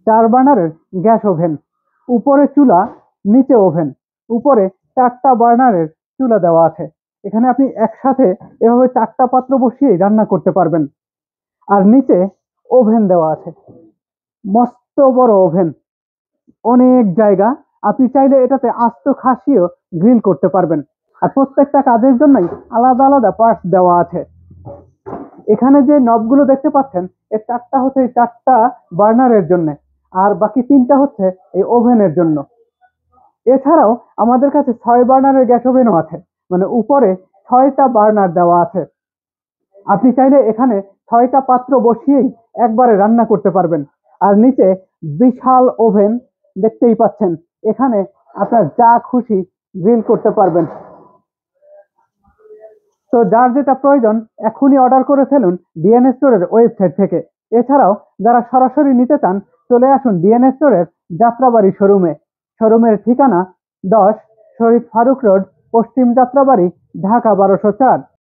4 বার্নারের gas oven, উপরে চুলা, নিচে ওভেন, উপরে 4টা বার্নারের চুলা দেওয়া আছে। এখানে আপনি একসাথে এভাবে 4টা পাত্র বসিয়েই রান্না করতে পারবেন। আর নিচে ওভেন দেওয়া আছে, মস্ত বড় ওভেন, অনেক জায়গা। আপনি চাইলে এটাতে আস্ত খাসিও গ্রিল করতে পারবেন। আর প্রত্যেকটা কাজের জন্যই আলাদা আলাদা পার্টস দেওয়া আছে। এখানে যে নবগুলো দেখতে পাচ্ছেন, এর 4টা হচ্ছে এই 4টা বার্নারের জন্য, আর বাকি 3টা হচ্ছে এই ওভেনের জন্য। এছাড়াও আমাদের কাছে 6 বার্নারের গ্যাস ওভেনও আছে, মানে উপরে 6টা বার্নার দেওয়া আছে। আপনি চাইলে এখানে 6টা পাত্র বসিয়েই একবারে রান্না করতে পারবেন। আর নিচে বিশাল ওভেন দেখতেই পাচ্ছেন, এখানে আপনার যা খুশি গ্রিল করতে পারবেন। তো যার যেটা প্রয়োজন এখনই অর্ডার করে ফেলুন ডিএনএ স্টোরের ওয়েবসাইট থেকে। এছাড়াও যারা সরাসরি নিতে চান, চলে আসুন ডিএনএ স্টোরের যাত্রাবাড়ি শোরুমে। শোরুমের ঠিকানা 10 শহীদ ফারুক রোড, পশ্চিম যাত্রাবাড়ি, ঢাকা 1204।